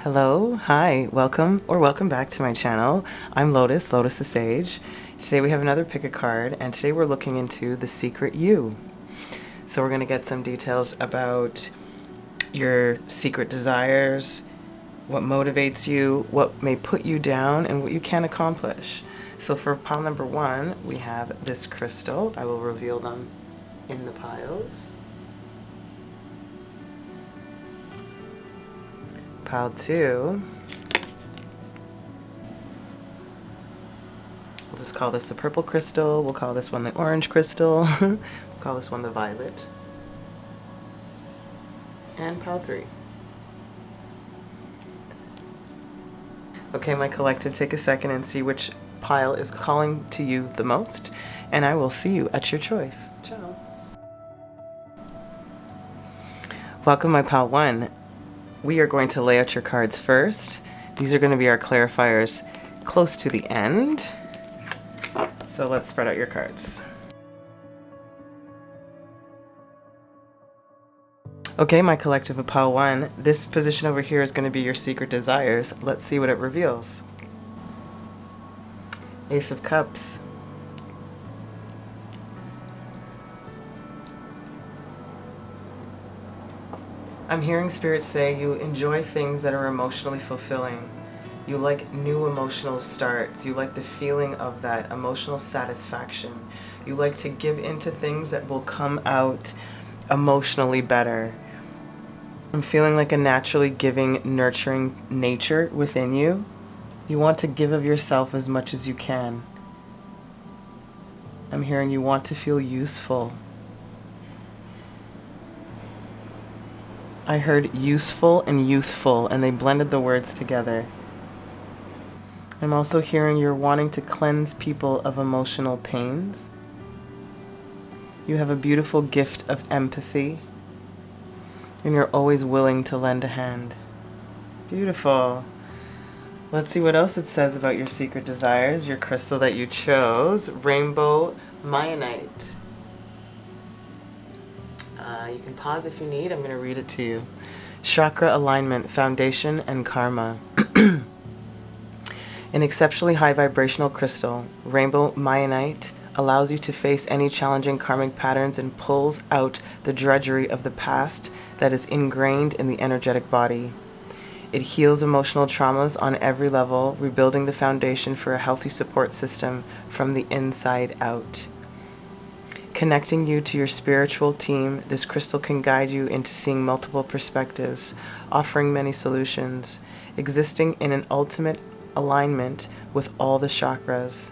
Hello, hi, welcome or welcome back to my channel. I'm Lotus, Lotusthesage. Today we have another pick a card, and today we're looking into the secret you. So we're going to get some details about your secret desires, what motivates you, what may put you down, and what you can accomplish. So for pile number 1, we have this crystal. I will reveal them in the piles. Pile 2, we'll just call this the purple crystal, we'll call this one the orange crystal, we'll call this one the violet, and pile 3. Okay, my collective, take a second and see which pile is calling to you the most, and I will see you at your choice. Ciao. Welcome, my pile 1. We are going to lay out your cards first. These are going to be our clarifiers close to the end. So let's spread out your cards. Okay, my collective of pile 1, this position over here is going to be your secret desires. Let's see what it reveals. Ace of Cups. I'm hearing Spirit say you enjoy things that are emotionally fulfilling. You like new emotional starts. You like the feeling of that emotional satisfaction. You like to give into things that will come out emotionally better. I'm feeling like a naturally giving, nurturing nature within you. You want to give of yourself as much as you can. I'm hearing you want to feel useful. I heard useful and youthful, and they blended the words together. I'm also hearing you're wanting to cleanse people of emotional pains. You have a beautiful gift of empathy, and you're always willing to lend a hand. Beautiful. Let's see what else it says about your secret desires, your crystal that you chose, Rainbow Mionite. You can pause if you need. I'm going to read it to you. Chakra alignment, foundation, and karma. An exceptionally high vibrational crystal, Rainbow Mionite, allows you to face any challenging karmic patterns and pulls out the drudgery of the past that is ingrained in the energetic body. It heals emotional traumas on every level, rebuilding the foundation for a healthy support system from the inside out. Connecting you to your spiritual team, this crystal can guide you into seeing multiple perspectives, offering many solutions, existing in an ultimate alignment with all the chakras.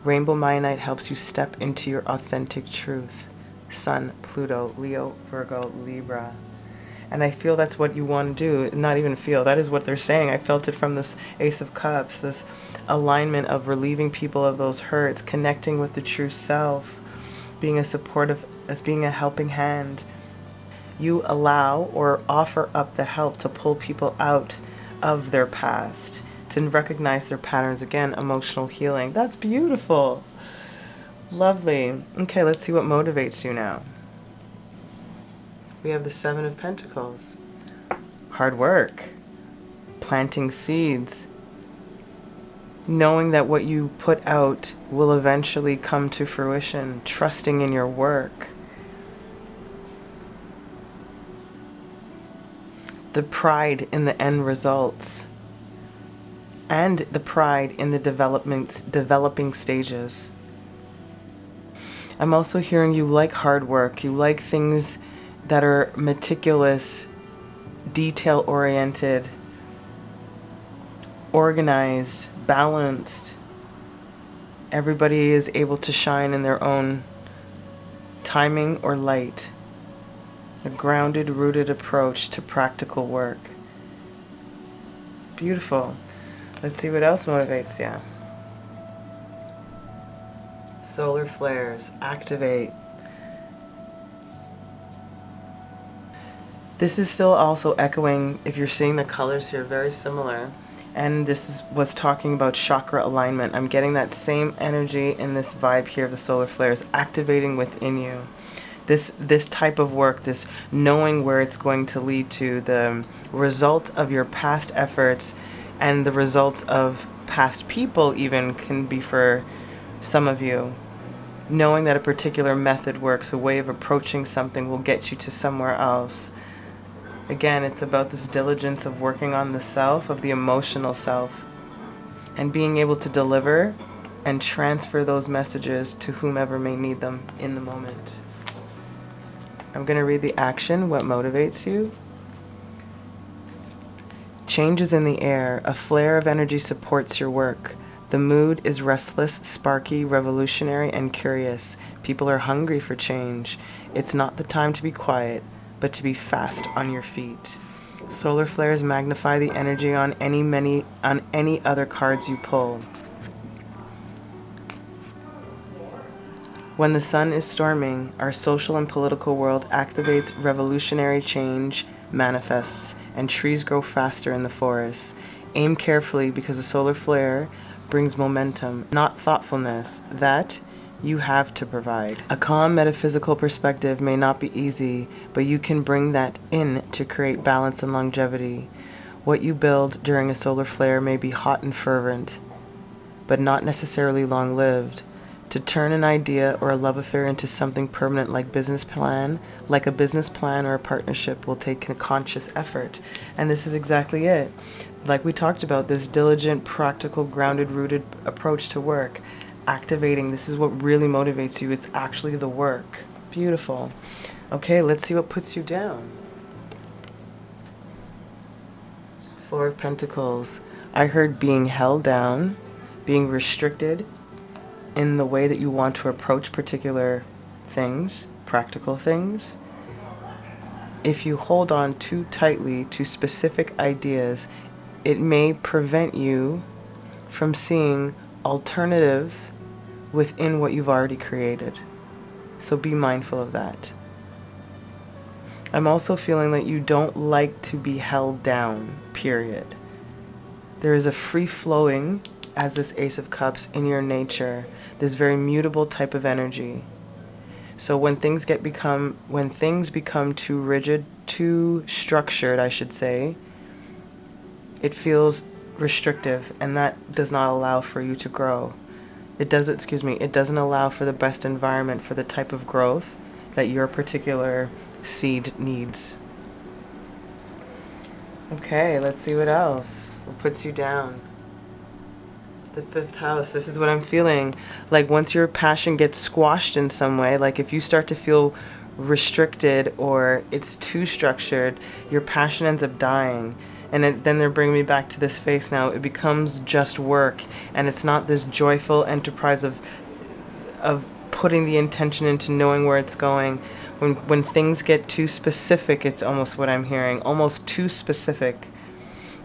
Rainbow Mionite helps you step into your authentic truth. Sun, Pluto, Leo, Virgo, Libra. And I feel that's what you want to do. Not even feel, that is what they're saying. I felt it from this Ace of Cups, this alignment of relieving people of those hurts, connecting with the true self, being a supportive, as being a helping hand. You allow or offer up the help to pull people out of their past, to recognize their patterns again, emotional healing. That's beautiful. Lovely. Okay, let's see what motivates you now. We have the Seven of Pentacles. Hard work, planting seeds, knowing that what you put out will eventually come to fruition, trusting in your work. The pride in the end results, and the pride in the developing stages. I'm also hearing you like hard work. You like things that are meticulous, detail-oriented, organized, balanced. Everybody is able to shine in their own timing or light. A grounded, rooted approach to practical work. Beautiful. Let's see what else motivates you. Solar flares, activate. This is still also echoing, if you're seeing the colors here, very similar. And this is what's talking about chakra alignment. I'm getting that same energy in this vibe here of the solar flares activating within you This type of work, this knowing where it's going to lead to, the result of your past efforts and the results of past people even can be for some of you. Knowing that a particular method works, a way of approaching something will get you to somewhere else. Again, it's about this diligence of working on the self, of the emotional self, and being able to deliver and transfer those messages to whomever may need them in the moment. I'm going to read the action, what motivates you. Changes in the air. A flare of energy supports your work. The mood is restless, sparky, revolutionary, and curious. People are hungry for change. It's not the time to be quiet, but to be fast on your feet. Solar flares magnify the energy on any other cards you pull. When the sun is storming, our social and political world activates revolutionary change, manifests, and trees grow faster in the forest. Aim carefully because a solar flare brings momentum, not thoughtfulness, that you have to provide. A calm metaphysical perspective may not be easy, but you can bring that in to create balance and longevity. What you build during a solar flare may be hot and fervent, but not necessarily long-lived. To turn an idea or a love affair into something permanent like a business plan or a partnership will take a conscious effort. And this is exactly it. Like we talked about, this diligent, practical, grounded, rooted approach to work. Activating, this is what really motivates you. It's actually the work. Beautiful. Okay, let's see what puts you down. Four of Pentacles. I heard being held down, being restricted in the way that you want to approach particular things, practical things. If you hold on too tightly to specific ideas, it may prevent you from seeing alternatives within what you've already created. So be mindful of that. I'm also feeling that you don't like to be held down, period. There is a free-flowing, as this Ace of Cups, in your nature, this very mutable type of energy. So when things become too rigid, too structured, I should say, it feels restrictive, and that does not allow for you to grow. It doesn't allow for the best environment for the type of growth that your particular seed needs. Okay, let's see what else. What puts you down? The fifth house. This is what I'm feeling. Like once your passion gets squashed in some way, like if you start to feel restricted or it's too structured, your passion ends up dying. And then they're bringing me back to this face now. It becomes just work, and it's not this joyful enterprise of putting the intention into knowing where it's going. When things get too specific, it's almost what I'm hearing, almost too specific.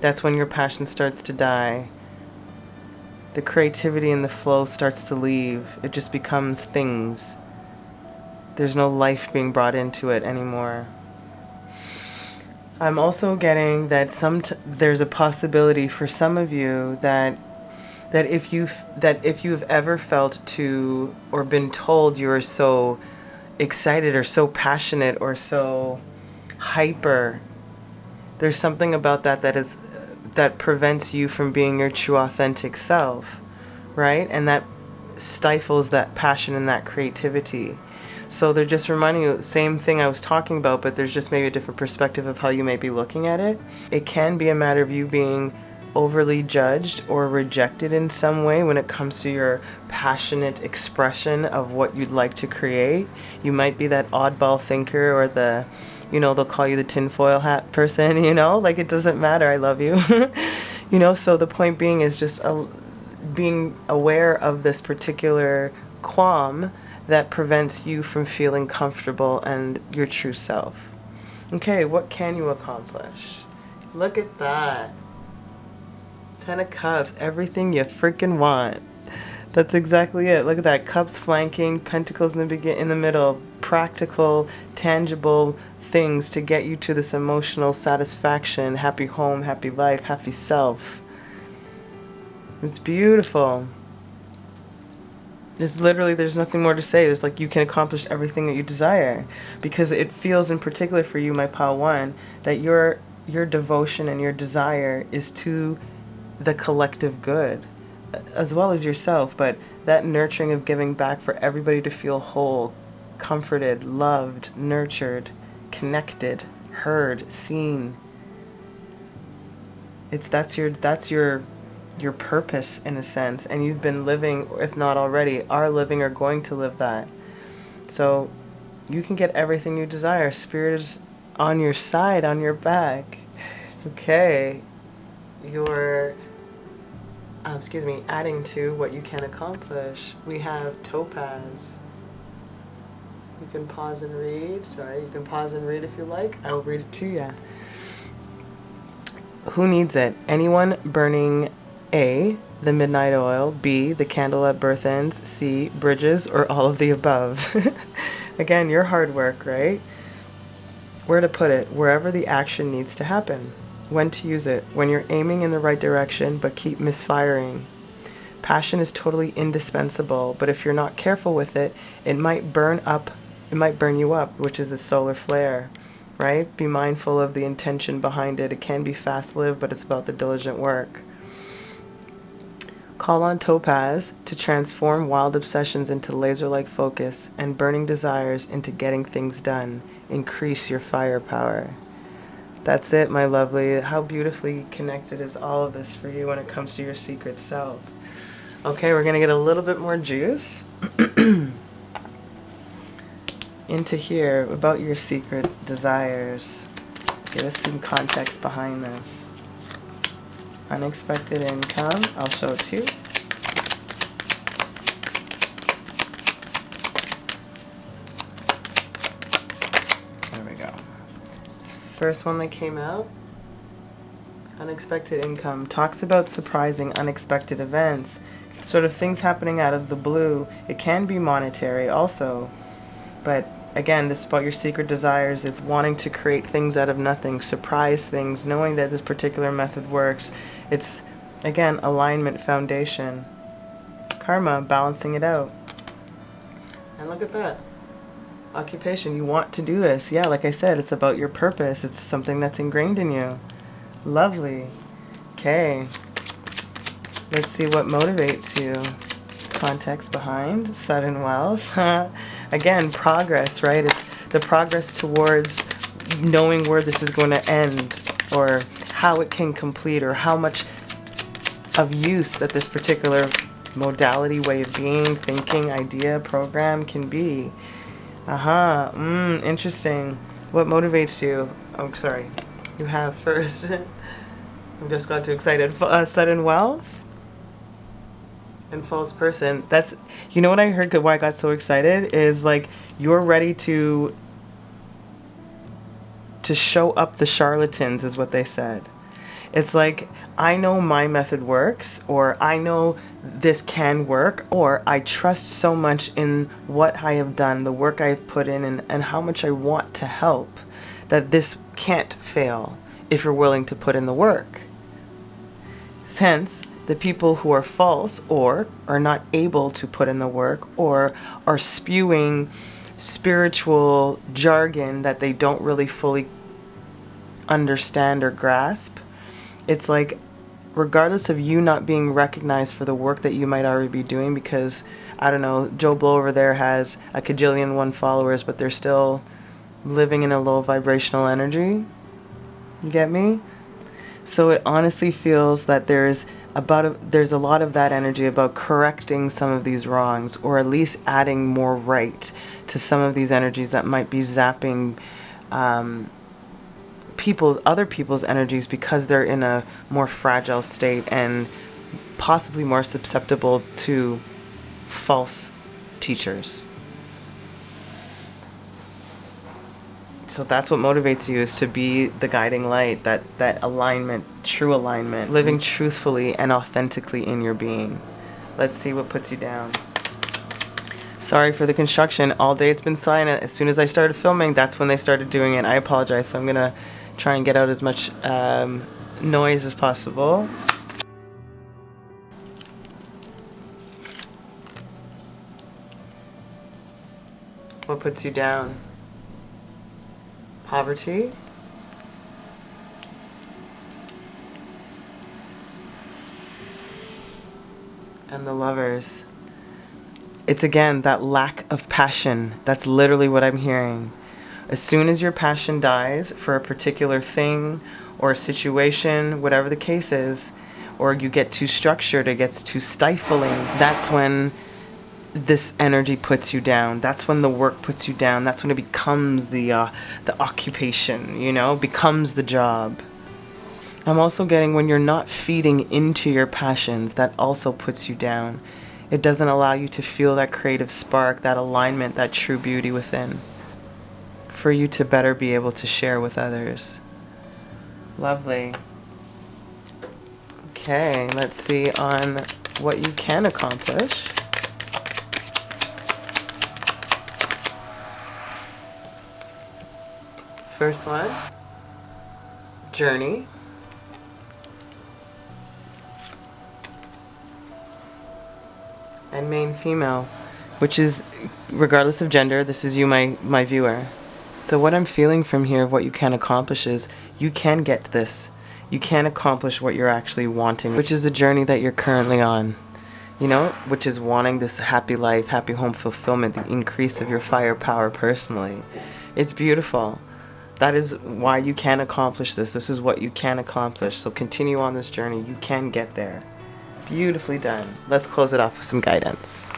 That's when your passion starts to die. The creativity and the flow starts to leave. It just becomes things. There's no life being brought into it anymore. I'm also getting that there's a possibility for some of you that if you've ever felt to or been told you're so excited or so passionate or so hyper, there's something about that prevents you from being your true authentic self, right? And that stifles that passion and that creativity. So they're just reminding you the same thing I was talking about, but there's just maybe a different perspective of how you may be looking at it. It can be a matter of you being overly judged or rejected in some way when it comes to your passionate expression of what you'd like to create. You might be that oddball thinker or they'll call you the tinfoil hat person, like it doesn't matter, I love you. So the point being is just being aware of this particular qualm that prevents you from feeling comfortable and your true self. Okay, what can you accomplish? Look at that. 10 of Cups, everything you freaking want. That's exactly it. Look at that. Cups flanking, Pentacles in the middle, practical, tangible things to get you to this emotional satisfaction, happy home, happy life, happy self. It's beautiful. There's nothing more to say. There's like, you can accomplish everything that you desire, because it feels in particular for you, my pile one, that your devotion and your desire is to the collective good as well as yourself, but that nurturing of giving back for everybody to feel whole, comforted, loved, nurtured, connected, heard, seen. That's your purpose in a sense, and you've been living, if not already, are living or going to live that. So you can get everything you desire. Spirit is on your side, on your back. Okay. You're adding to what you can accomplish. We have topaz. You can pause and read. You can pause and read if you like. I will read it to you. Who needs it? Anyone burning A, the midnight oil, B, the candle at birth ends, C, bridges, or all of the above. Again, your hard work, right? Where to put it? Wherever the action needs to happen. When to use it? When you're aiming in the right direction, but keep misfiring. Passion is totally indispensable, but if you're not careful with it, it might burn you up, which is a solar flare, right? Be mindful of the intention behind it. It can be fast-lived, but it's about the diligent work. Call on topaz to transform wild obsessions into laser-like focus and burning desires into getting things done. Increase your firepower. That's it, my lovely. How beautifully connected is all of this for you when it comes to your secret self? Okay, we're going to get a little bit more juice into here about your secret desires. Give us some context behind this. Unexpected income. I'll show it to you. There we go. First one that came out. Unexpected income. Talks about surprising, unexpected events. Sort of things happening out of the blue. It can be monetary also. But again, this is about your secret desires. It's wanting to create things out of nothing, surprise things, knowing that this particular method works. It's, again, alignment, foundation. Karma, balancing it out. And look at that. Occupation, you want to do this. Yeah, like I said, it's about your purpose. It's something that's ingrained in you. Lovely. Okay. Let's see what motivates you. Context behind sudden wealth. Again, progress, right? It's the progress towards knowing where this is going to end, or how it can complete, or how much of use that this particular modality, way of being, thinking, idea, program can be. Interesting. What motivates you? Oh, sorry. You have first. I just got too excited. Sudden wealth. And false person. That's, you know what I heard, why I got so excited is like, you're ready to show up the charlatans, is what they said. It's like, I know my method works, or I know this can work, or I trust so much in what I have done, the work I've put in, and how much I want to help, that this can't fail if you're willing to put in the work. Hence, the people who are false or are not able to put in the work, or are spewing spiritual jargon that they don't really fully understand or grasp. It's like, regardless of you not being recognized for the work that you might already be doing, because, I don't know, Joe Blow over there has a cajillion one followers, but they're still living in a low vibrational energy. You get me? So it honestly feels that there's a lot of that energy about correcting some of these wrongs, or at least adding more right to some of these energies that might be zapping other people's energies, because they're in a more fragile state and possibly more susceptible to false teachers. So that's what motivates you, is to be the guiding light, that alignment, true alignment, living truthfully and authentically in your being. Let's see what puts you down. Sorry for the construction. All day it's been silent. As soon as I started filming, that's when they started doing it. I apologize. So I'm going to try and get out as much noise as possible. What puts you down? Poverty? And the Lovers. It's again that lack of passion. That's literally what I'm hearing. As soon as your passion dies for a particular thing or a situation, whatever the case is, or you get too structured, it gets too stifling, that's when this energy puts you down. That's when the work puts you down. That's when it becomes the occupation, becomes the job. I'm also getting when you're not feeding into your passions, that also puts you down. It doesn't allow you to feel that creative spark, that alignment, that true beauty within, for you to better be able to share with others. Lovely. Okay, let's see on what you can accomplish. First one, journey. And main female, which is, regardless of gender, this is you, my viewer. So what I'm feeling from here, what you can accomplish is, you can get this. You can accomplish what you're actually wanting, which is the journey that you're currently on. Which is wanting this happy life, happy home fulfillment, the increase of your firepower personally. It's beautiful. That is why you can accomplish this. This is what you can accomplish. So continue on this journey. You can get there. Beautifully done. Let's close it off with some guidance.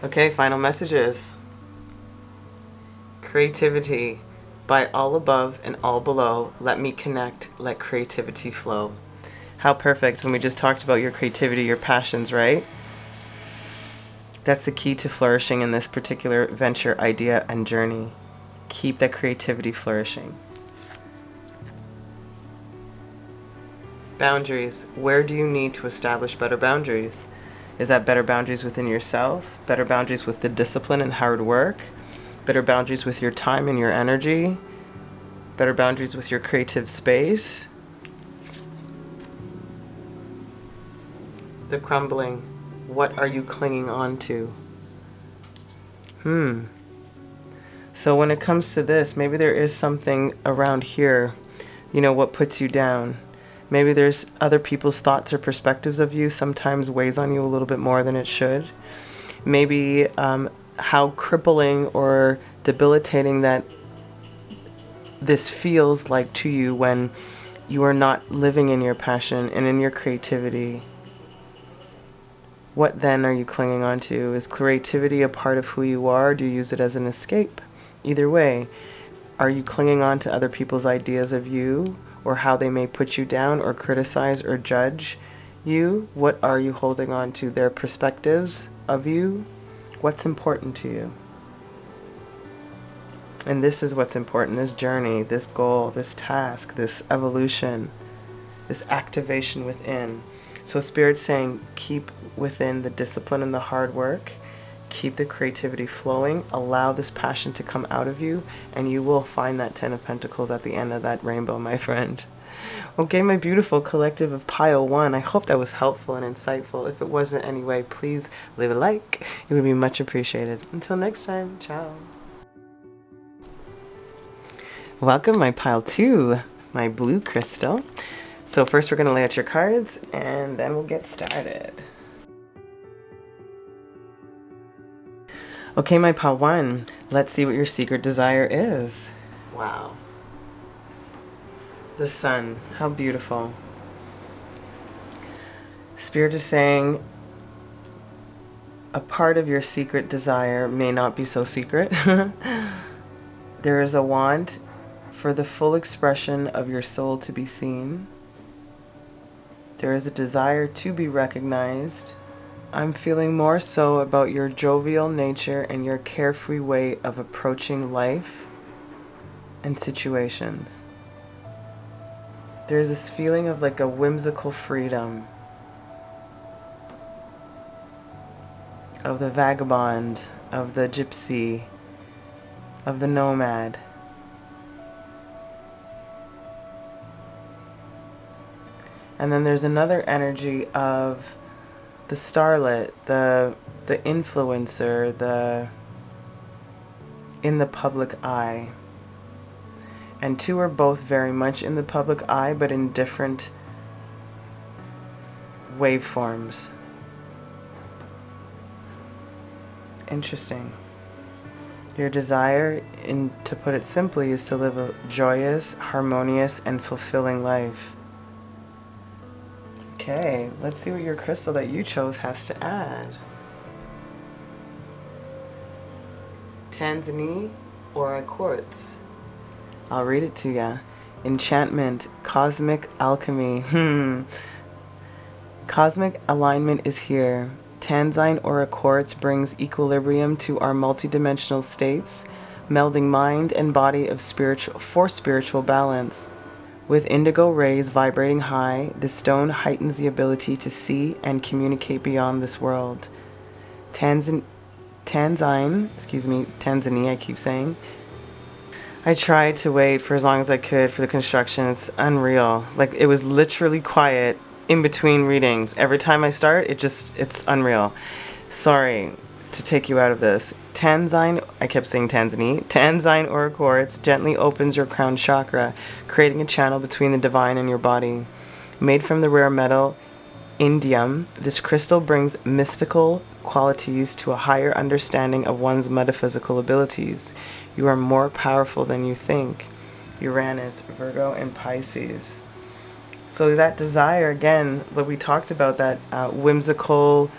Okay, final messages. Creativity. By all above and all below, let me connect, let creativity flow. How perfect when we just talked about your creativity, your passions, right? That's the key to flourishing in this particular venture, idea, and journey. Keep that creativity flourishing. Boundaries. Where do you need to establish better boundaries? Is that better boundaries within yourself? Better boundaries with the discipline and hard work? Better boundaries with your time and your energy? Better boundaries with your creative space? The crumbling. What are you clinging on to? So when it comes to this, maybe there is something around here, what puts you down. Maybe there's other people's thoughts or perspectives of you sometimes weighs on you a little bit more than it should. Maybe how crippling or debilitating that this feels like to you when you are not living in your passion and in your creativity. What then are you clinging on to? Is creativity a part of who you are? Do you use it as an escape? Either way, are you clinging on to other people's ideas of you or how they may put you down or criticize or judge you? What are you holding on to? Their perspectives of you? What's important to you? And this is what's important, this journey, this goal, this task, this evolution, this activation within. So Spirit's saying, keep within the discipline and the hard work. Keep the creativity flowing. Allow this passion to come out of you, and you will find that 10 of Pentacles at the end of that rainbow, my friend. Okay, my beautiful collective of Pile 1, I hope that was helpful and insightful. If it wasn't anyway, please leave a like. It would be much appreciated. Until next time, ciao. Welcome, my Pile 2, my blue crystal. So first we're going to lay out your cards, and then we'll get started. Okay, my Pile 1, let's see what your secret desire is. Wow. The sun, how beautiful. Spirit is saying a part of your secret desire may not be so secret. There is a want for the full expression of your soul to be seen. There is a desire to be recognized. I'm feeling more so about your jovial nature and your carefree way of approaching life and situations. There's this feeling of like a whimsical freedom, of the vagabond, of the gypsy, of the nomad. And then there's another energy of the starlet, the influencer, the in the public eye. And two are both very much in the public eye, but in different waveforms. Interesting. Your desire, to put it simply, is to live a joyous, harmonious, and fulfilling life. Okay, let's see what your crystal that you chose has to add. Tanzania or a quartz. I'll read it to ya. Enchantment, cosmic alchemy. Cosmic alignment is here. Tanzine or a quartz brings equilibrium to our multidimensional states, melding mind and body for spiritual balance. With indigo rays vibrating high, the stone heightens the ability to see and communicate beyond this world. Tanzania, I keep saying. I tried to wait for as long as I could for the construction. It's unreal. Like, it was literally quiet in between readings. Every time I start, it's unreal. Sorry to take you out of this. Tanzine, I kept saying Tanzania. Tanzine or a quartz gently opens your crown chakra, creating a channel between the divine and your body. Made from the rare metal indium, this crystal brings mystical qualities to a higher understanding of one's metaphysical abilities. You are more powerful than you think. Uranus, Virgo, and Pisces. So that desire, again, what we talked about, that whimsical,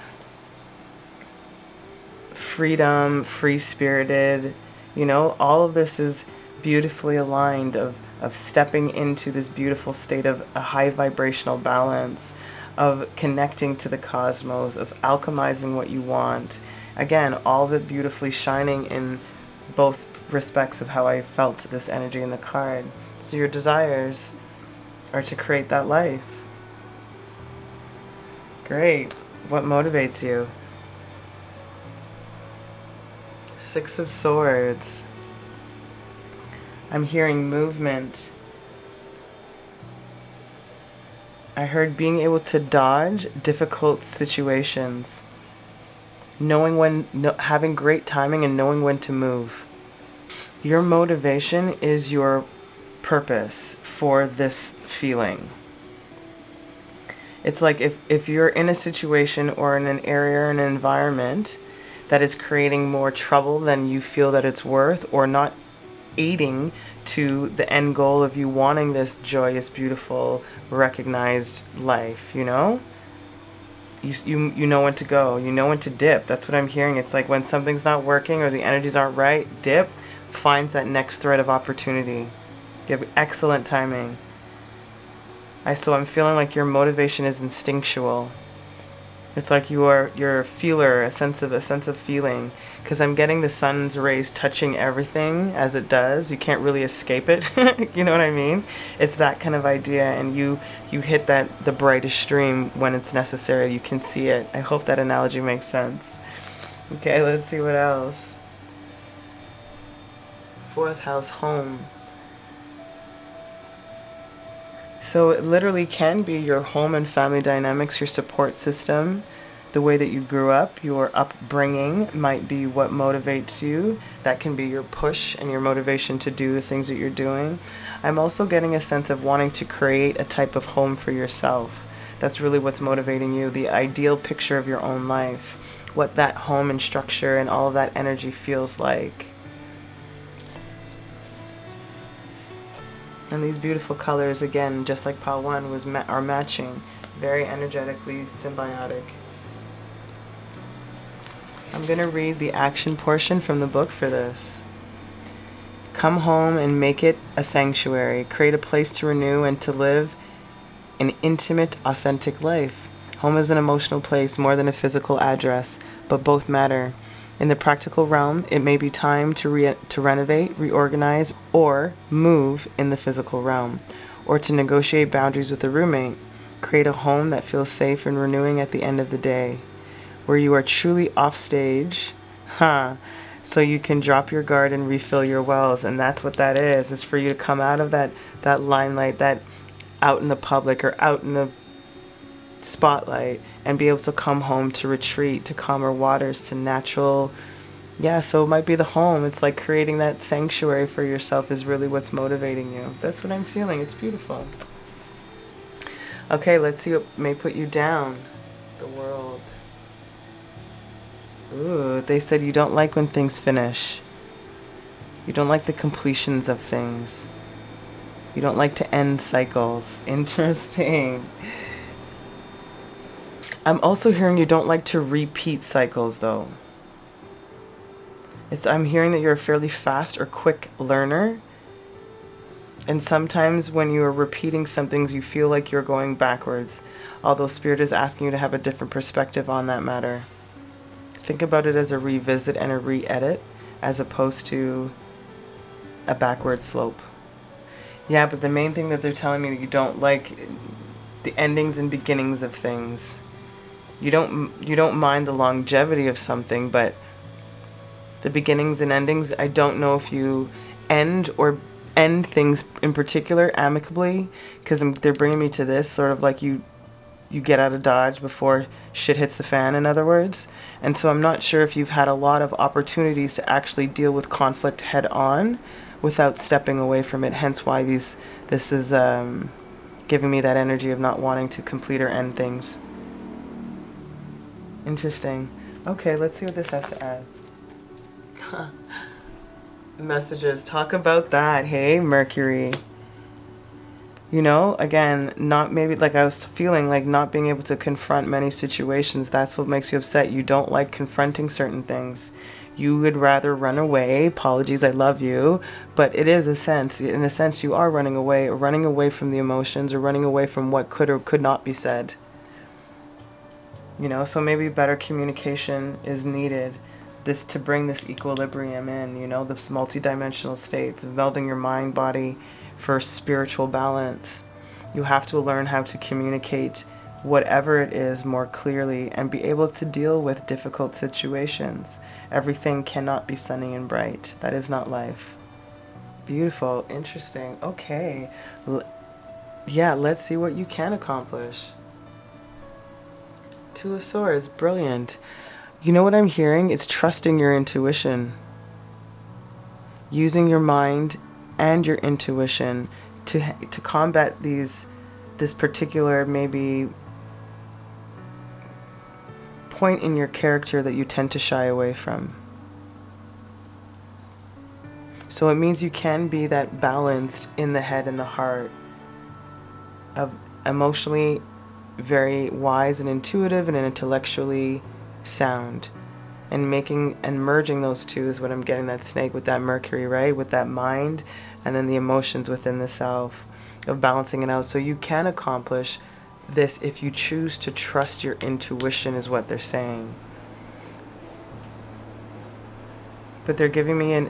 freedom, free-spirited, all of this is beautifully aligned of stepping into this beautiful state of a high vibrational balance, of connecting to the cosmos, of alchemizing what you want. Again, all of it beautifully shining in both respects of how I felt this energy in the card. So your desires are to create that life. Great. What motivates you? Six of Swords. I'm hearing movement. I heard being able to dodge difficult situations. Having great timing and knowing when to move. Your motivation is your purpose for this feeling. It's like if you're in a situation or in an area or an environment that is creating more trouble than you feel that it's worth, or not aiding to the end goal of you wanting this joyous, beautiful, recognized life, you know when to go, you know when to dip. That's what I'm hearing. It's like when something's not working or the energies aren't right, dip, finds that next thread of opportunity. You have excellent timing. So I'm feeling like your motivation is instinctual. It's like you're a feeler, a sense of feeling, because I'm getting the sun's rays touching everything as it does. You can't really escape it. You know what I mean? It's that kind of idea, and you hit the brightest stream when it's necessary. You can see it. I hope that analogy makes sense. Okay, let's see what else. Fourth house, home. So it literally can be your home and family dynamics, your support system, the way that you grew up, your upbringing might be what motivates you. That can be your push and your motivation to do the things that you're doing. I'm also getting a sense of wanting to create a type of home for yourself. That's really what's motivating you, the ideal picture of your own life, what that home and structure and all of that energy feels like. And these beautiful colors, again, just like pile 1, are matching, very energetically symbiotic. I'm going to read the action portion from the book for this. Come home and make it a sanctuary. Create a place to renew and to live an intimate, authentic life. Home is an emotional place more than a physical address, but both matter. In the practical realm, it may be time to renovate, reorganize, or move in the physical realm, or to negotiate boundaries with a roommate. Create a home that feels safe and renewing at the end of the day, where you are truly off stage, so you can drop your guard and refill your wells. And that's what that is for you to come out of that limelight, that out in the public or out in the spotlight and be able to come home to retreat, to calmer waters, to natural. Yeah, so it might be the home. It's like creating that sanctuary for yourself is really what's motivating you. That's what I'm feeling. It's beautiful. Okay, let's see what may put you down. The world. Ooh, they said you don't like when things finish. You don't like the completions of things. You don't like to end cycles. Interesting. I'm also hearing you don't like to repeat cycles, though. I'm hearing that you're a fairly fast or quick learner. And sometimes when you are repeating some things, you feel like you're going backwards. Although Spirit is asking you to have a different perspective on that matter. Think about it as a revisit and a re-edit, as opposed to a backward slope. Yeah, but the main thing that they're telling me that you don't like the endings and beginnings of things. You don't mind the longevity of something, but the beginnings and endings, I don't know if you end things in particular amicably, because they're bringing me to this sort of like you get out of Dodge before shit hits the fan, in other words. And so I'm not sure if you've had a lot of opportunities to actually deal with conflict head on without stepping away from it, hence why this is giving me that energy of not wanting to complete or end things. Interesting. Okay, let's see what this has to add. Messages. Talk about that. Hey, Mercury. You know, again, not maybe like I was feeling like not being able to confront many situations. That's what makes you upset. You don't like confronting certain things. You would rather run away. Apologies, I love you. But it is in a sense, you are running away from the emotions, or running away from what could or could not be said. You know, so maybe better communication is needed. To bring this equilibrium in, you know, this multidimensional states, melding your mind, body for spiritual balance. You have to learn how to communicate whatever it is more clearly and be able to deal with difficult situations. Everything cannot be sunny and bright. That is not life. Beautiful. Interesting. Okay. Yeah, let's see what you can accomplish. Two of Swords. Brilliant. You know what I'm hearing? It's trusting your intuition. Using your mind and your intuition to combat this particular maybe point in your character that you tend to shy away from. So it means you can be that balanced in the head and the heart, of emotionally very wise and intuitive and intellectually sound, and merging those two is what I'm getting, that snake with that Mercury, right? With that mind and then the emotions within the self, of balancing it out. So you can accomplish this if you choose to trust your intuition, is what they're saying. But they're giving me a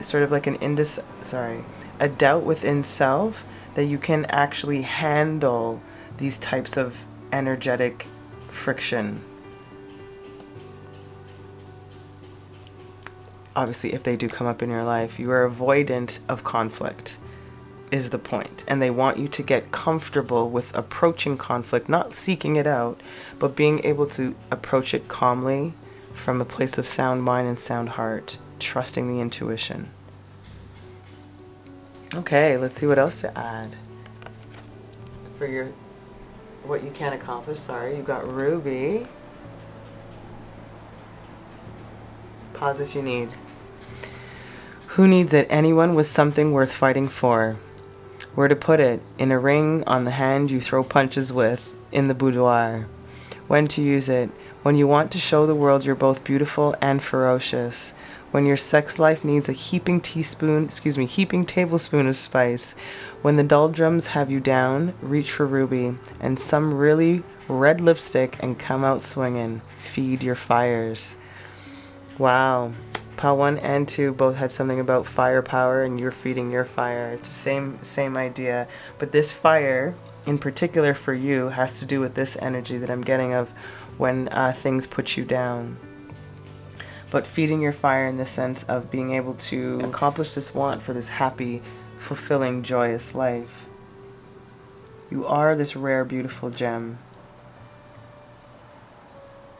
doubt within self that you can actually handle these types of energetic friction. Obviously, if they do come up in your life, you are avoidant of conflict, is the point. And they want you to get comfortable with approaching conflict, not seeking it out, but being able to approach it calmly from a place of sound mind and sound heart, trusting the intuition. Okay, let's see what else to add for what you can accomplish. Sorry, you've got Ruby. Pause if you need. Who needs it? Anyone with something worth fighting for. Where to put it? In a ring, on the hand you throw punches with, in the boudoir. When to use it? When you want to show the world you're both beautiful and ferocious. When your sex life needs a heaping tablespoon of spice. When the doldrums have you down, reach for Ruby and some really red lipstick and come out swinging. Feed your fires. Wow. Pile 1 and 2 both had something about firepower, and you're feeding your fire. It's the same idea. But this fire, in particular for you, has to do with this energy that I'm getting of when things put you down. But feeding your fire in the sense of being able to accomplish this want for this happy, fulfilling, joyous life. You are this rare, beautiful gem.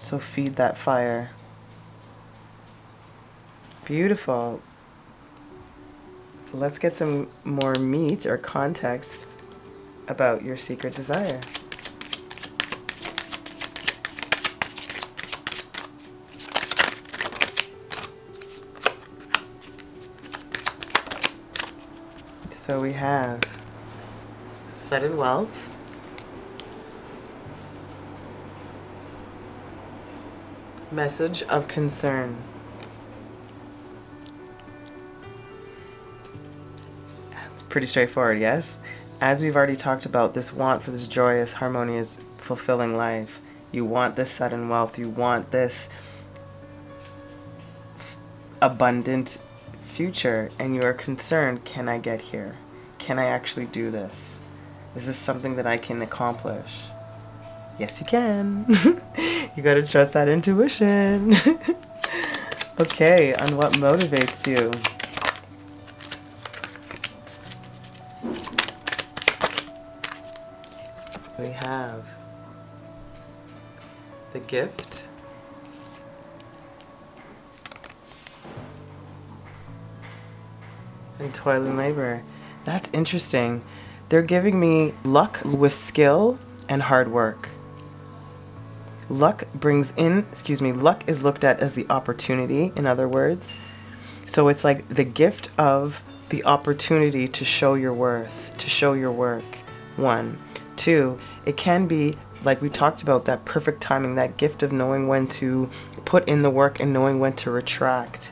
So feed that fire. Beautiful. Let's get some more meat or context about your secret desire. So we have sudden wealth, message of concern. It's pretty straightforward, yes? As we've already talked about, this want for this joyous, harmonious, fulfilling life. You want this sudden wealth. You want this abundant future, and you are concerned, can I get here? Can I actually do this? Is this something that I can accomplish? Yes, you can. You gotta trust that intuition. Okay, on what motivates you? We have the gift, and toil and labor. That's interesting. They're giving me luck with skill and hard work. Luck is looked at as the opportunity, in other words. So it's like the gift of the opportunity to show your worth, to show your work. 1. 2, it can be, like we talked about, that perfect timing, that gift of knowing when to put in the work and knowing when to retract.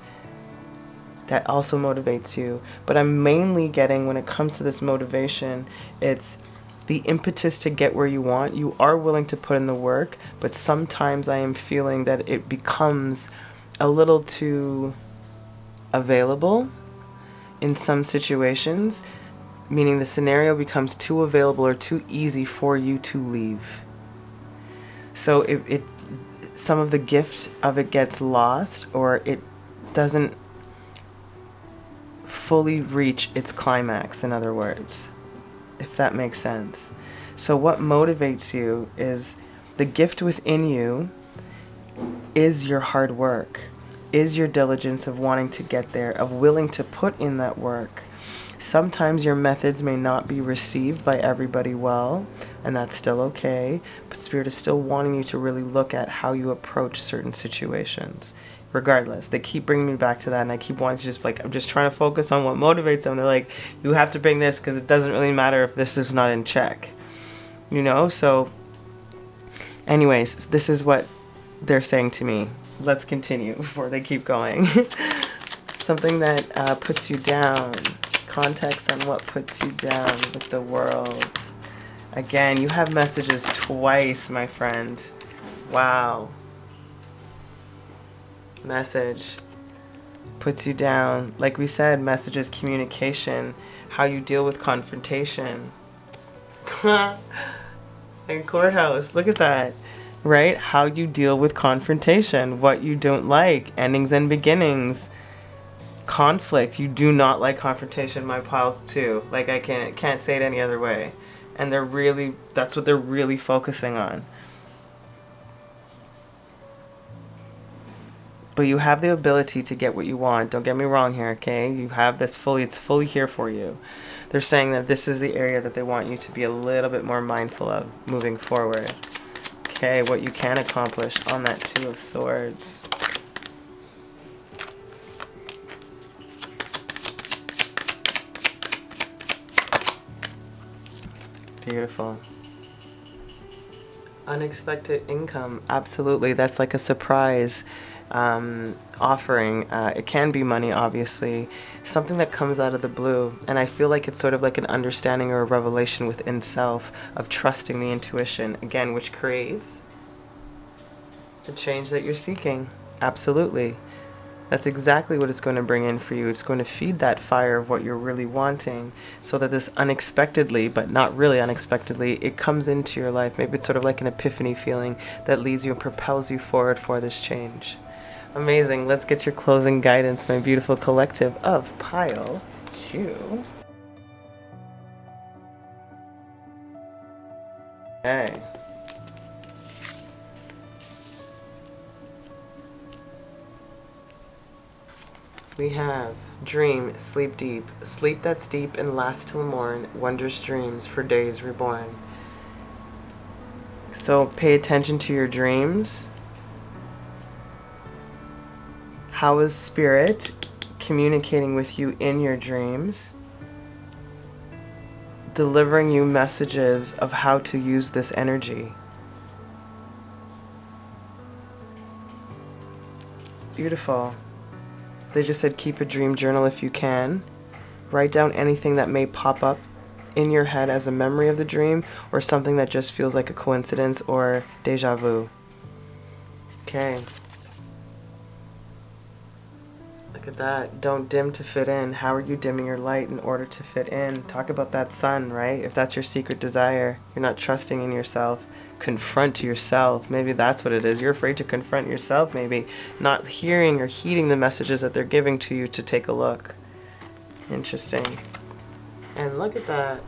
That also motivates you. But I'm mainly getting, when it comes to this motivation, it's the impetus to get where you want. You are willing to put in the work, but sometimes I am feeling that it becomes a little too available in some situations, meaning the scenario becomes too available or too easy for you to leave. So it some of the gift of it gets lost, or it doesn't fully reach its climax, in other words, if that makes sense. So what motivates you is the gift within you is your hard work, is your diligence of wanting to get there, of willing to put in that work. Sometimes your methods may not be received by everybody well, and that's still okay, but Spirit is still wanting you to really look at how you approach certain situations. Regardless, they keep bringing me back to that, and I keep wanting to just, like, I'm just trying to focus on what motivates them. They're like, you have to bring this because it doesn't really matter if this is not in check. You know? So, anyways, this is what they're saying to me. Let's continue before they keep going. Something that puts you down. Context on what puts you down with the world. Again, you have messages twice, my friend. Wow. Message puts you down. Like we said, messages, communication, how you deal with confrontation. And courthouse, look at that. Right? How you deal with confrontation, what you don't like, endings and beginnings. Conflict. You do not like confrontation, my pile too. Like, I can't say it any other way. And that's what they're really focusing on. But you have the ability to get what you want. Don't get me wrong here, okay? You have this it's fully here for you. They're saying that this is the area that they want you to be a little bit more mindful of moving forward. Okay, what you can accomplish on that 2 of Swords. Beautiful. Unexpected income. Absolutely. That's like a surprise offering. It can be money, obviously. Something that comes out of the blue. And I feel like it's sort of like an understanding or a revelation within self of trusting the intuition, again, which creates the change that you're seeking. Absolutely. That's exactly what it's going to bring in for you. It's going to feed that fire of what you're really wanting, so that this unexpectedly, but not really unexpectedly, it comes into your life. Maybe it's sort of like an epiphany feeling that leads you and propels you forward for this change. Amazing. Let's get your closing guidance, my beautiful collective of Pile 2. Okay. We have dream, sleep deep, sleep that's deep and lasts till morn, wondrous dreams for days reborn. So pay attention to your dreams. How is spirit communicating with you in your dreams? Delivering you messages of how to use this energy. Beautiful. They just said keep a dream journal if you can. Write down anything that may pop up in your head as a memory of the dream or something that just feels like a coincidence or deja vu. Okay. Look at that. Don't dim to fit in. How are you dimming your light in order to fit in? Talk about that sun, right? If that's your secret desire, you're not trusting in yourself. Confront yourself. Maybe that's what it is. You're afraid to confront yourself, maybe. Not hearing or heeding the messages that they're giving to you to take a look. Interesting. And look at that.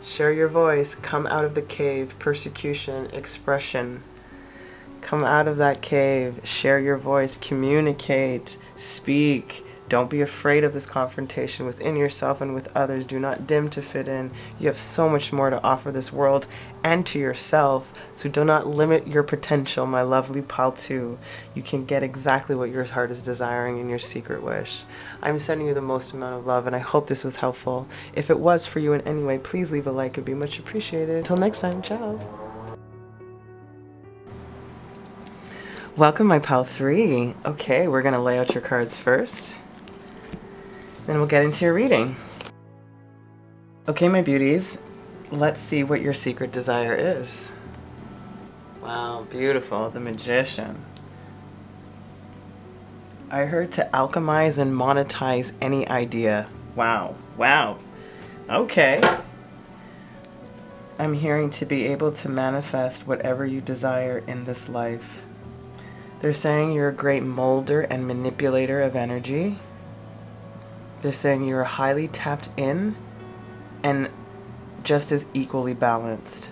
Share your voice. Come out of the cave. Persecution. Expression. Come out of that cave. Share your voice. Communicate. Speak. Don't be afraid of this confrontation within yourself and with others. Do not dim to fit in. You have so much more to offer this world and to yourself. So do not limit your potential, my lovely Paltu. You can get exactly what your heart is desiring in your secret wish. I'm sending you the most amount of love, and I hope this was helpful. If it was for you in any way, please leave a like. It would be much appreciated. Until next time, ciao. Welcome, my Pal 3. Okay, we're going to lay out your cards first. Then we'll get into your reading. Okay, my beauties, let's see what your secret desire is. Wow, beautiful. The Magician. I heard to alchemize and monetize any idea. Wow, wow. Okay. I'm hearing to be able to manifest whatever you desire in this life. They're saying you're a great molder and manipulator of energy. They're saying you're highly tapped in and just as equally balanced.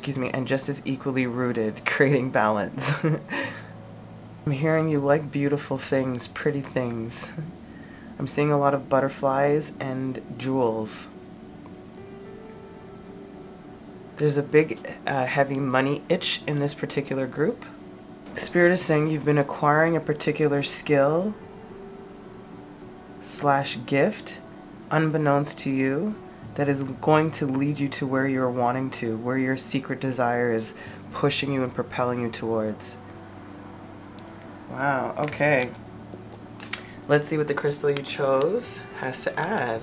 And just as equally rooted, creating balance. I'm hearing you like beautiful things, pretty things. I'm seeing a lot of butterflies and jewels. There's a big, heavy money itch in this particular group. Spirit is saying you've been acquiring a particular skill / gift, unbeknownst to you, that is going to lead you to where you're wanting to, where your secret desire is pushing you and propelling you towards. Wow, okay. Let's see what the crystal you chose has to add.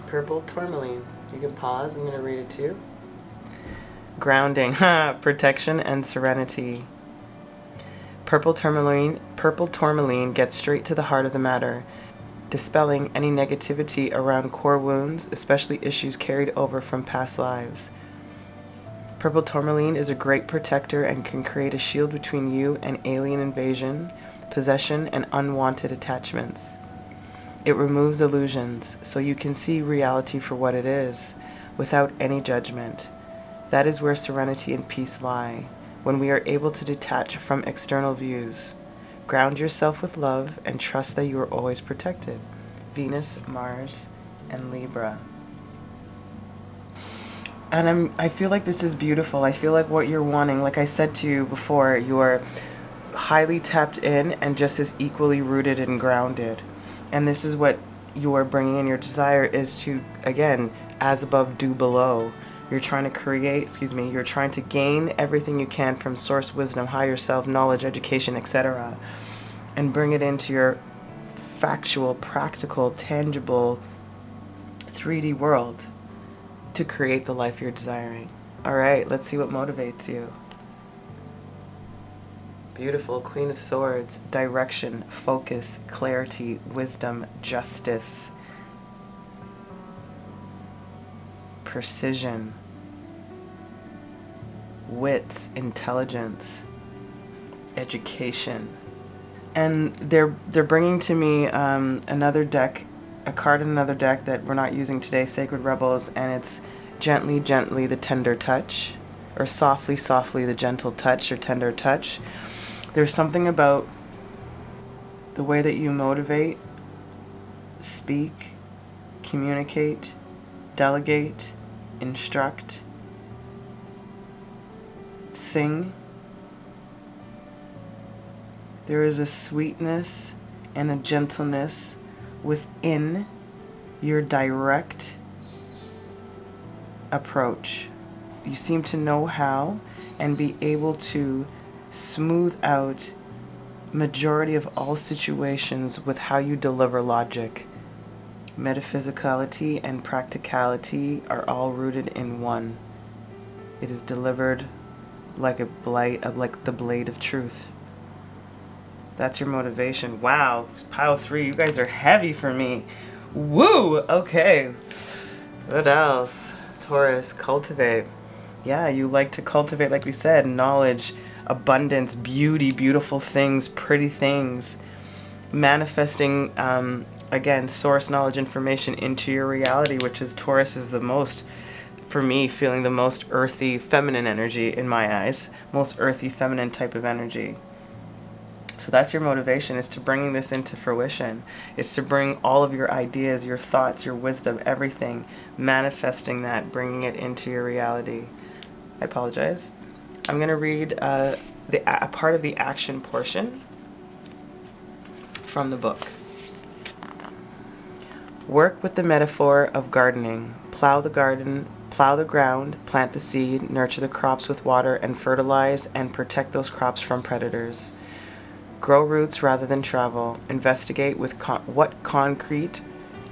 Purple tourmaline. You can pause, I'm going to read it to you. Grounding, protection and serenity. Purple tourmaline gets straight to the heart of the matter, dispelling any negativity around core wounds, especially issues carried over from past lives. Purple tourmaline is a great protector and can create a shield between you and alien invasion, possession, and unwanted attachments. It removes illusions so you can see reality for what it is, without any judgment. That is where serenity and peace lie, when we are able to detach from external views. Ground yourself with love and trust that you are always protected. Venus, Mars, and Libra. And I feel like this is beautiful. I feel like what you're wanting, like I said to you before, you're highly tapped in and just as equally rooted and grounded. And this is what you are bringing in. Your desire is to, again, as above, do below. You're trying to create, you're trying to gain everything you can from source wisdom, higher self, knowledge, education, etc. and bring it into your factual, practical, tangible 3D world to create the life you're desiring. All right, let's see what motivates you. Beautiful. Queen of Swords. Direction, focus, clarity, wisdom, justice. Precision, wits, intelligence, education. And they're bringing to me another deck, a card in another deck that we're not using today, Sacred Rebels, and it's Gently, Gently, the Tender Touch, or Softly, Softly, the Gentle Touch or Tender Touch. There's something about The way that you motivate, speak, communicate, delegate, instruct, sing. There is a sweetness and a gentleness within your direct approach. You seem to know how and be able to smooth out majority of all situations with how you deliver logic. Metaphysicality and practicality are all rooted in one. It is delivered like like the blade of truth. That's your motivation. Wow, pile 3, you guys are heavy for me. Woo! Okay. What else? Taurus, cultivate. Yeah, you like to cultivate, like we said, knowledge, abundance, beauty, beautiful things, pretty things. Manifesting, again, source knowledge information into your reality, which is Taurus is the most, for me, feeling the most earthy, feminine energy in my eyes. Most earthy, feminine type of energy. So that's your motivation, is to bringing this into fruition. It's to bring all of your ideas, your thoughts, your wisdom, everything, manifesting that, bringing it into your reality. I apologize. I'm going to read a part of the action portion from the book. Work with the metaphor of gardening. Plow the garden, plow the ground, plant the seed, nurture the crops with water, and fertilize and protect those crops from predators. Grow roots rather than travel. Investigate with what concrete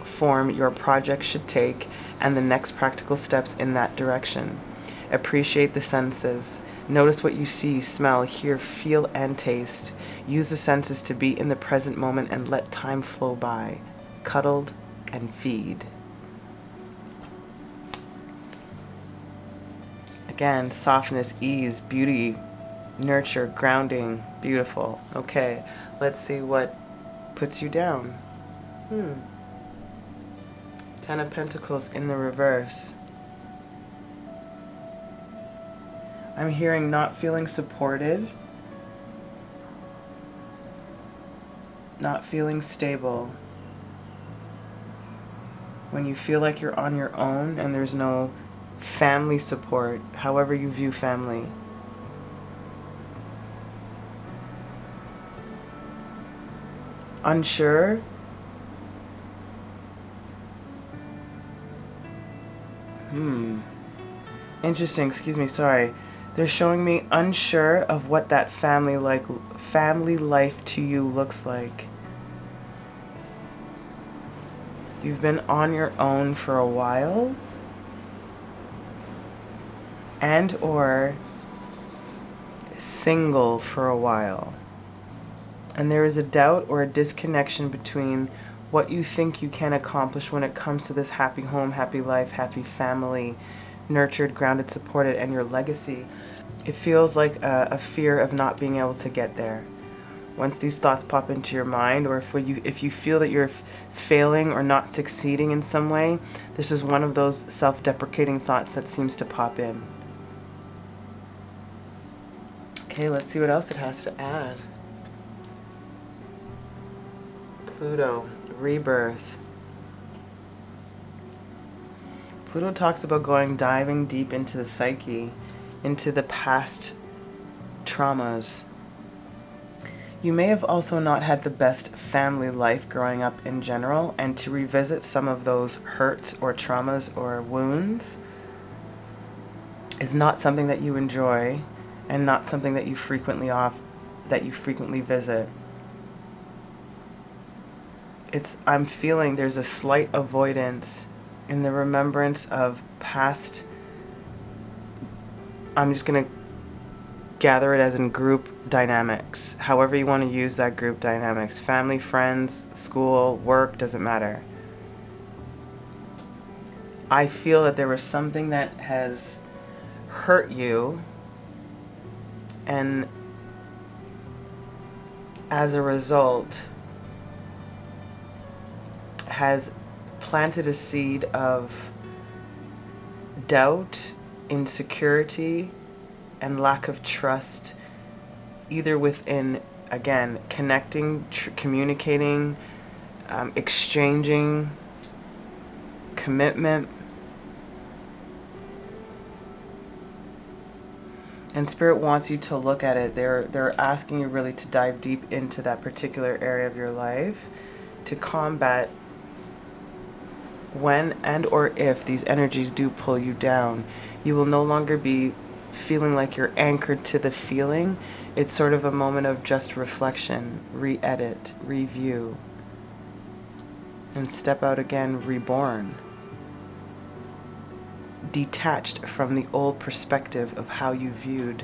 form your project should take and the next practical steps in that direction. Appreciate the senses. Notice what you see, smell, hear, feel, and taste. Use the senses to be in the present moment and let time flow by. Cuddled and feed. Again, softness, ease, beauty, nurture, grounding, beautiful. Okay, let's see what puts you down. 10 of Pentacles in the reverse. I'm hearing not feeling supported, not feeling stable. When you feel like you're on your own and there's no family support, however you view family. Unsure. Interesting, excuse me, sorry. They're showing me unsure of what that family life to you looks like. You've been on your own for a while, and or single for a while. And there is a doubt or a disconnection between what you think you can accomplish when it comes to this happy home, happy life, happy family, nurtured, grounded, supported, and your legacy. It feels like a fear of not being able to get there. Once these thoughts pop into your mind, or if you feel that you're failing or not succeeding in some way, this is one of those self-deprecating thoughts that seems to pop in. Okay, let's see what else it has to add. Pluto, rebirth. Pluto talks about diving deep into the psyche, into the past traumas. You may have also not had the best family life growing up in general, and to revisit some of those hurts or traumas or wounds is not something that you enjoy and not something that you frequently visit. I'm feeling there's a slight avoidance in the remembrance of past. I'm just going to gather it as in group dynamics, however you want to use that group dynamics. Family, friends, school, work, doesn't matter. I feel that there was something that has hurt you, and as a result has planted a seed of doubt, insecurity, and lack of trust, either within Again, connecting, communicating, exchanging, commitment. And Spirit wants you to look at it. They're asking you really to dive deep into that particular area of your life to combat when and or if these energies do pull you down. You will no longer be feeling like you're anchored to the feeling. It's sort of a moment of just reflection, re-edit, review, and step out again reborn. Detached from the old perspective of how you viewed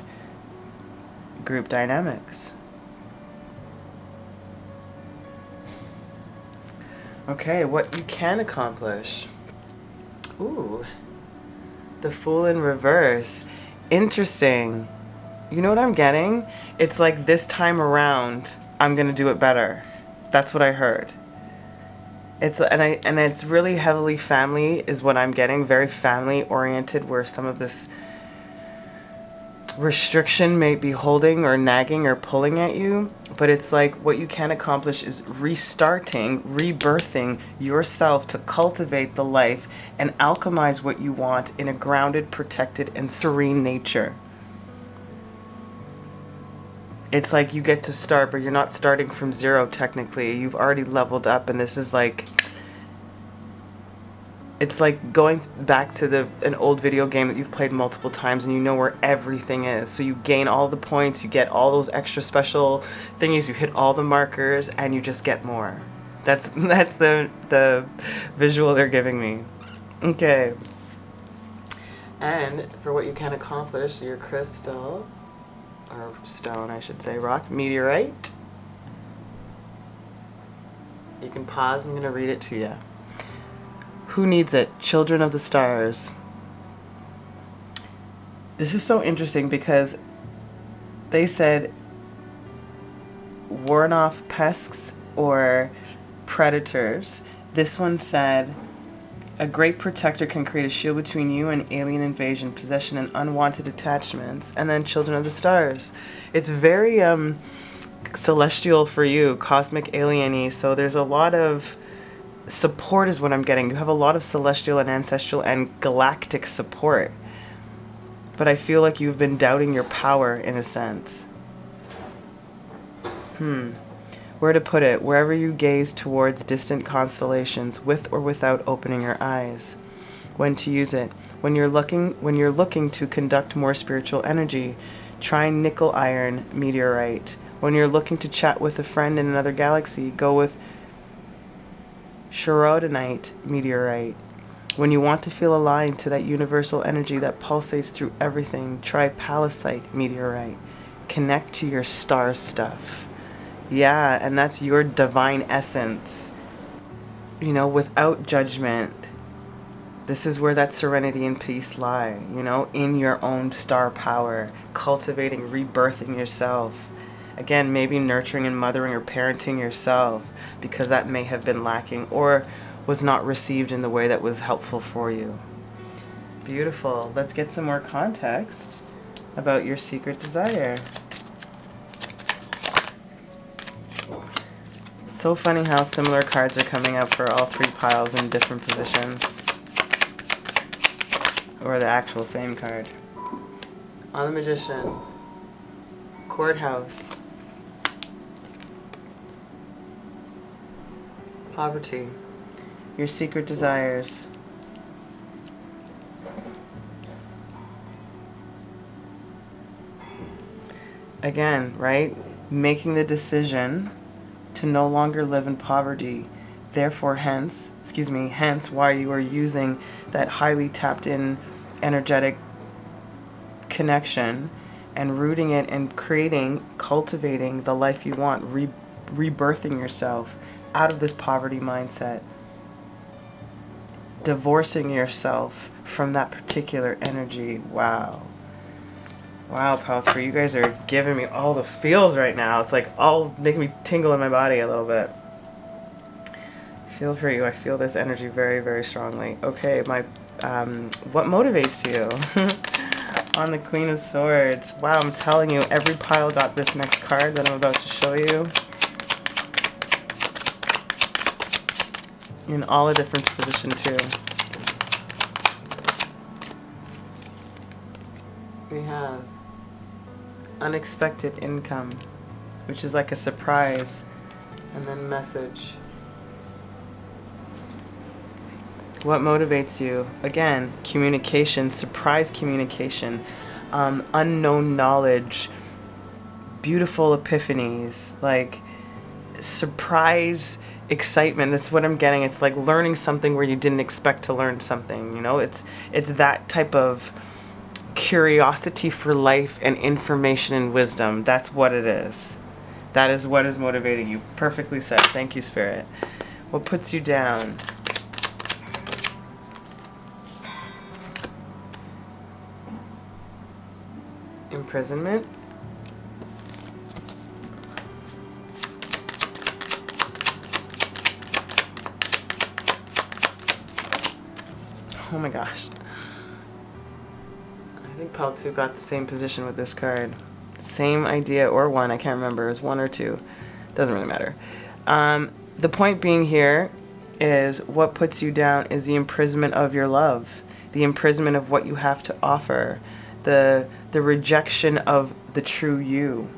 group dynamics. Okay, what you can accomplish. Ooh, the Fool in reverse. Interesting. You know what I'm getting? It's like this time around, I'm gonna do it better. That's what I heard. It's really heavily family is what I'm getting, very family oriented, where some of this restriction may be holding or nagging or pulling at you, but it's like what you can accomplish is restarting, rebirthing yourself to cultivate the life and alchemize what you want in a grounded, protected, and serene nature. It's like you get to start, but you're not starting from zero technically. You've already leveled up, and this is like, it's like going back to an old video game that you've played multiple times and you know where everything is. So you gain all the points, you get all those extra special thingies, you hit all the markers, and you just get more. That's the visual they're giving me. Okay. And for what you can accomplish, your crystal, or stone, I should say, rock, meteorite. You can pause, I'm going to read it to you. Who needs it? Children of the stars. This is so interesting because they said warn off pests or predators. This one said a great protector can create a shield between you and alien invasion, possession, and unwanted attachments. And then children of the stars. It's very celestial for you, cosmic alien-y. So there's a lot of support is what I'm getting. You have a lot of celestial and ancestral and galactic support. But I feel like you've been doubting your power in a sense. Where to put it? Wherever you gaze towards distant constellations, with or without opening your eyes. When to use it? When you're looking to conduct more spiritual energy, try nickel iron meteorite. When you're looking to chat with a friend in another galaxy, go with Clairaudience meteorite. When you want to feel aligned to that universal energy that pulsates through everything, try Palisite meteorite. Connect to your star stuff. Yeah, and that's your divine essence. You know, without judgment. This is where that serenity and peace lie, you know, in your own star power, cultivating, rebirthing yourself. Again, maybe nurturing and mothering or parenting yourself because that may have been lacking or was not received in the way that was helpful for you. Beautiful. Let's get some more context about your secret desire. So funny how similar cards are coming up for all three piles in different positions. Or the actual same card. On the Magician. Courthouse. Poverty. Your secret desires. Again, right? Making the decision to no longer live in poverty. Therefore, hence why you are using that highly tapped in energetic connection and rooting it and creating, cultivating the life you want, rebirthing yourself out of this poverty mindset. Divorcing yourself from that particular energy. Wow. Wow, Pal 3, you guys are giving me all the feels right now. It's like all making me tingle in my body a little bit. Feel for you. I feel this energy very, very strongly. Okay, what motivates you? on the Queen of Swords. Wow, I'm telling you, every pile got this next card that I'm about to show you. In all a different position too. We have unexpected income, which is like a surprise, and then message. What motivates you? Again, communication, surprise communication, unknown knowledge, beautiful epiphanies, like surprise excitement. That's what I'm getting. It's like learning something where you didn't expect to learn something, you know? It's that type of curiosity for life and information and wisdom. That's what it is. That is what is motivating you. Perfectly said. Thank you, Spirit. What puts you down? Imprisonment. Oh my gosh. I think Pal 2 got the same position with this card. Same idea, or one, I can't remember. It was one or two. Doesn't really matter. The point being here is what puts you down is the imprisonment of your love. The imprisonment of what you have to offer. The rejection of the true you.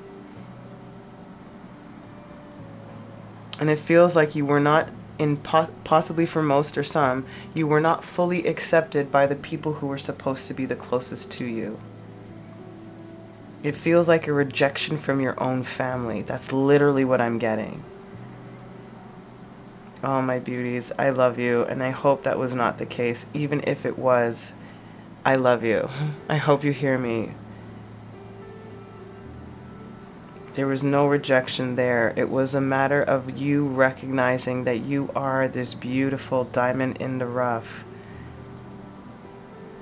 And it feels like you were not, possibly for most or some, you were not fully accepted by the people who were supposed to be the closest to you. It feels like a rejection from your own family. That's literally what I'm getting. Oh, my beauties, I love you, and I hope that was not the case. Even if it was, I love you. I hope you hear me. There was no rejection there. It was a matter of you recognizing that you are this beautiful diamond in the rough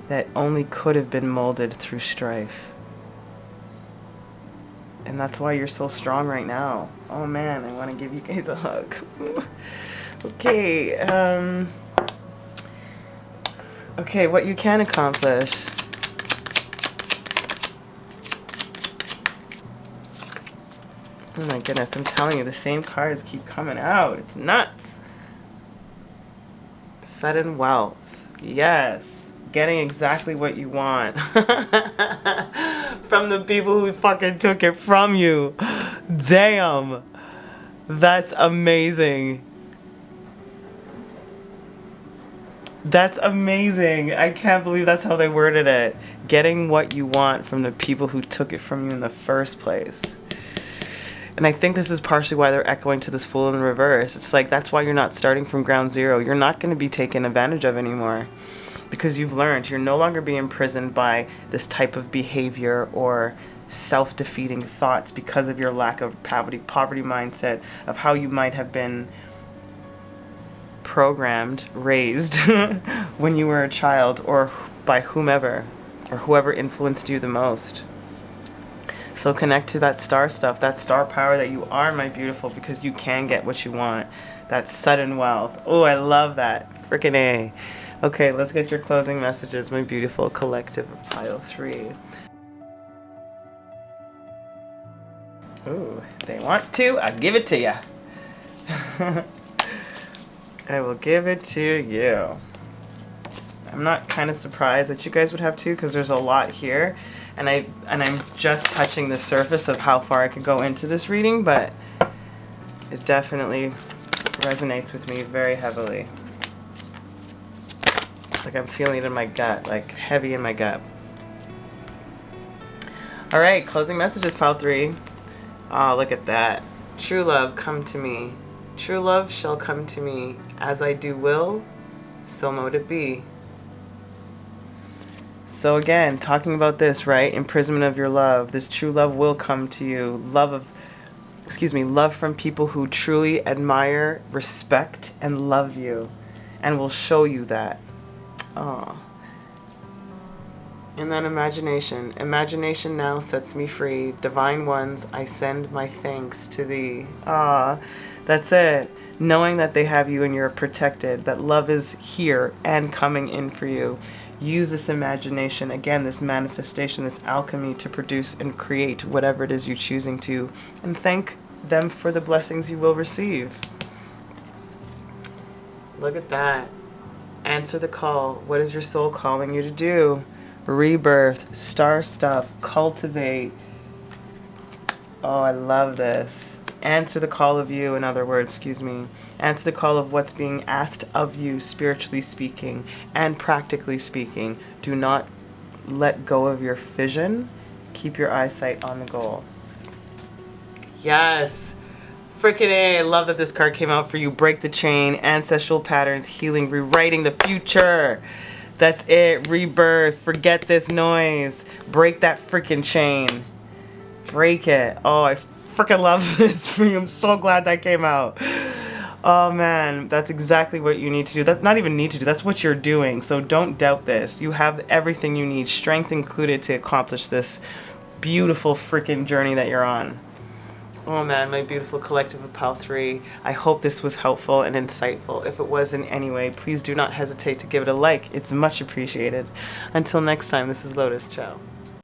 that only could have been molded through strife. And that's why you're so strong right now. Oh man, I want to give you guys a hug. Okay, okay, what you can accomplish. Oh my goodness, I'm telling you, the same cards keep coming out. It's nuts. Sudden wealth. Yes. Getting exactly what you want. From the people who fucking took it from you. Damn. That's amazing. That's amazing. I can't believe that's how they worded it. Getting what you want from the people who took it from you in the first place. And I think this is partially why they're echoing to this Fool in the reverse. It's like, that's why you're not starting from ground zero. You're not going to be taken advantage of anymore. Because you've learned. You're no longer being imprisoned by this type of behavior or self-defeating thoughts because of your lack of poverty mindset, of how you might have been programmed, raised when you were a child, or by whomever, or whoever influenced you the most. So connect to that star stuff, that star power that you are, my beautiful, because you can get what you want. That sudden wealth. Oh, I love that. Frickin' A. Okay, let's get your closing messages, my beautiful collective of pile 3. Ooh, they want to, I'll give it to you. I will give it to you. I'm not kind of surprised that you guys would have to, because there's a lot here. And I'm just touching the surface of how far I could go into this reading, but it definitely resonates with me very heavily. Like I'm feeling it in my gut, like heavy in my gut. All right, closing messages, pile 3. Oh, look at that. True love, come to me. True love shall come to me. As I do will, so mote it be. So again, talking about this, right? Imprisonment of your love. This true love will come to you. Love from people who truly admire, respect, and love you. And will show you that. Oh. And then imagination. Imagination now sets me free. Divine ones, I send my thanks to thee. Ah, that's it. Knowing that they have you and you're protected. That love is here and coming in for you. use this imagination, again, this manifestation, this alchemy to produce and create whatever it is you're choosing to, and thank them for the blessings you will receive. Look at that. Answer the call. What is your soul calling you to do? Rebirth, star stuff, cultivate. Oh, I love this. Answer the call of you, in other words, Answer the call of what's being asked of you, spiritually speaking and practically speaking. Do not let go of your vision. Keep your eyesight on the goal. Yes. Freaking A. I love that this card came out for you. Break the chain, ancestral patterns, healing, rewriting the future. That's it. Rebirth. Forget this noise. Break that freaking chain. Break it. Oh, I freaking love this for you. I'm so glad that came out. Oh man, that's exactly what you need to do. That's not even need to do. That's what you're doing. So don't doubt this. You have everything you need, strength included, to accomplish this beautiful freaking journey that you're on. Oh man, my beautiful collective of Pal 3. I hope this was helpful and insightful. If it was in any way, please do not hesitate to give it a like. It's much appreciated. Until next time, this is Lotus. Ciao.